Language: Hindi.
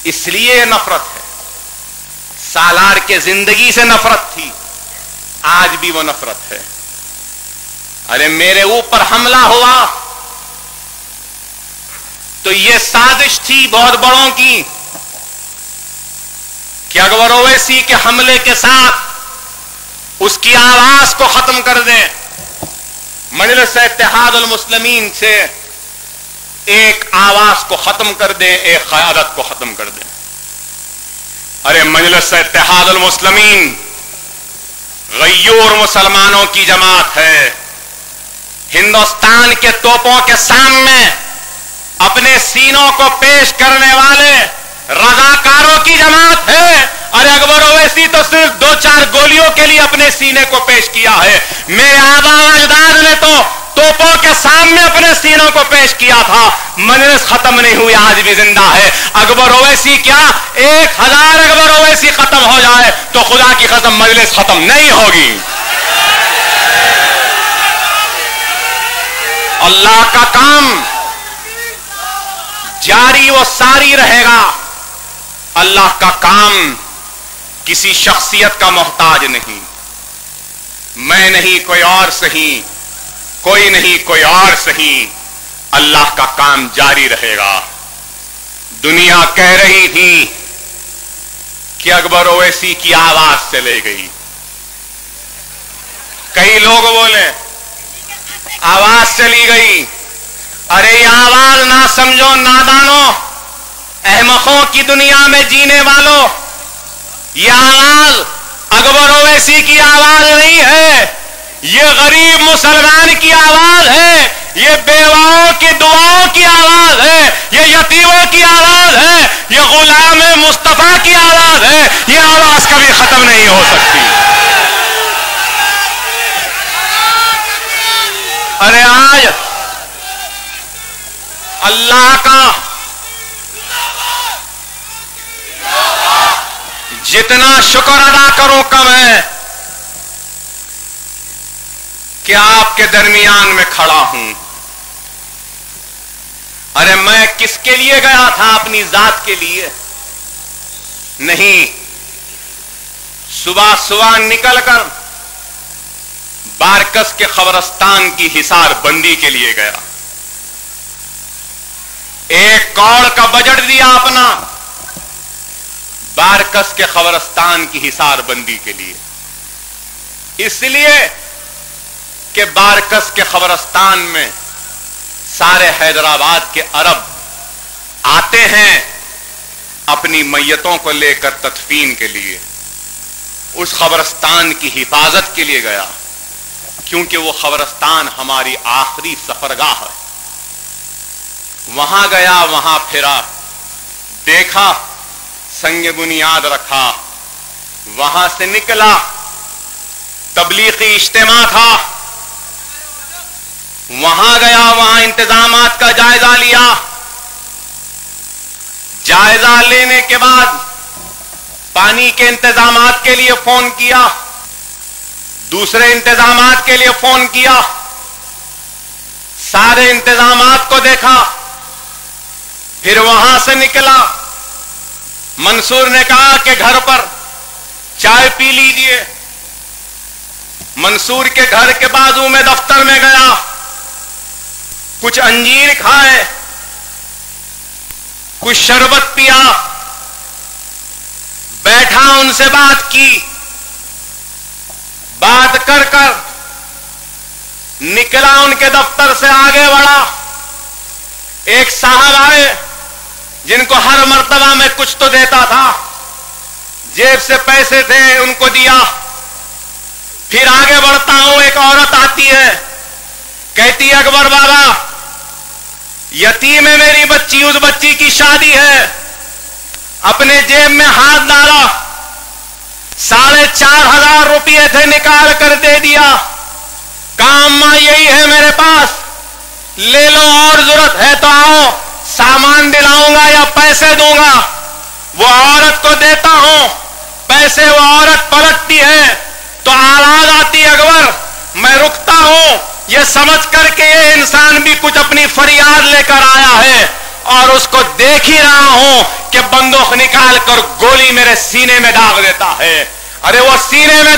इसलिए नफरत है। सालार के जिंदगी से नफरत थी, आज भी वो नफरत है। अरे मेरे ऊपर हमला हुआ तो ये साजिश थी बहुत बड़ों की कि अकबर ओवैसी के हमले के साथ उसकी आवाज को खत्म कर दें, मजलिस इत्तेहादुल मुस्लिमीन से एक आवाज को खत्म कर दें, एक क़यादत को खत्म कर दें। अरे मजलिस इत्तेहादुल मुस्लिमीन गय्यूर मुसलमानों की जमात है, हिंदुस्तान के तोपों के सामने अपने सीनों को पेश करने वाले रजाकारों की जमात है। अरे अकबर ओवैसी तो सिर्फ 2-4 गोलियों के लिए अपने सीने को पेश किया है, मेरे आबा अजदाद ने तो तोपों के सामने अपने सीनों को पेश किया था। मजलिस खत्म नहीं हुई, आज भी जिंदा है। अकबर ओवैसी क्या 1000 अकबर ओवैसी खत्म हो जाए तो खुदा की कसम मजलिस खत्म नहीं होगी। अल्लाह का काम जारी व सारी रहेगा। अल्लाह का काम किसी शख्सियत का मोहताज नहीं, मैं नहीं कोई और सही, कोई नहीं कोई और सही, अल्लाह का काम जारी रहेगा। दुनिया कह रही थी कि अकबर ओवैसी की आवाज चले गई, कई लोग बोले आवाज चली गई। अरे ये आवाज ना समझो नादानों, अहमकों की दुनिया में जीने वालों, ये आवाज अकबर ओवैसी की आवाज नहीं है, ये गरीब मुसलमान की आवाज है, ये बेवाओं की दुआओं की आवाज है, ये यतीमों की आवाज है, ये गुलाम मुस्तफा की आवाज है। ये आवाज कभी खत्म नहीं हो सकती। अरे आज अल्लाह का जितना शुक्र अदा करो कम है कि आपके दरमियान में खड़ा हूं। अरे मैं किसके लिए गया था? अपनी जात के लिए नहीं। सुबह सुबह निकलकर बारकस के खबरस्तान की हिसार बंदी के लिए गया। 1 करोड़ का बजट दिया अपना बारकस के खबरस्तान की हिसार बंदी के लिए, इसलिए कि बारकस के खबरस्तान में सारे हैदराबाद के अरब आते हैं अपनी मैयतों को लेकर तदफीन के लिए। उस खबरस्तान की हिफाजत के लिए गया, क्योंकि वो खबरस्तान हमारी आखिरी सफरगाह है। वहां गया, वहां फिरा, देखा, संग बुनियाद रखा, वहां से निकला, तबलीगी इज्तिमा था, वहां गया, वहां इंतजामात का जायजा लिया। जायजा लेने के बाद पानी के इंतजामात के लिए फोन किया, दूसरे इंतजामात के लिए फोन किया, सारे इंतजामात को देखा, फिर वहां से निकला। मंसूर ने कहा कि घर पर चाय पी लीजिए। मंसूर के घर के बाजू में दफ्तर में गया, कुछ अंजीर खाए, कुछ शरबत पिया, बैठा, उनसे बात की। बात कर कर निकला, उनके दफ्तर से आगे बढ़ा। एक साहब आए जिनको हर मर्तबा में कुछ तो देता था, जेब से पैसे थे, उनको दिया। फिर आगे बढ़ता हूं, एक औरत आती है, कहती है अकबर बाबा यतीम है मेरी बच्ची, उस बच्ची की शादी है। अपने जेब में हाथ डाला, 4,500 रुपये थे, निकाल कर दे दिया। काम मां यही है मेरे पास, ले लो, और जरूरत है तो आओ, सामान दिलाऊंगा या पैसे दूंगा। वो औरत को देता हूं पैसे, वो औरत पलटती है तो आवाज आती, अकबर मैं रुकता हूं, ये समझ करके ये इंसान भी कुछ अपनी फरियाद लेकर आया है। और उसको देख ही रहा हूं कि बंदूक निकाल कर गोली मेरे सीने में दाग देता है। अरे वो सीने में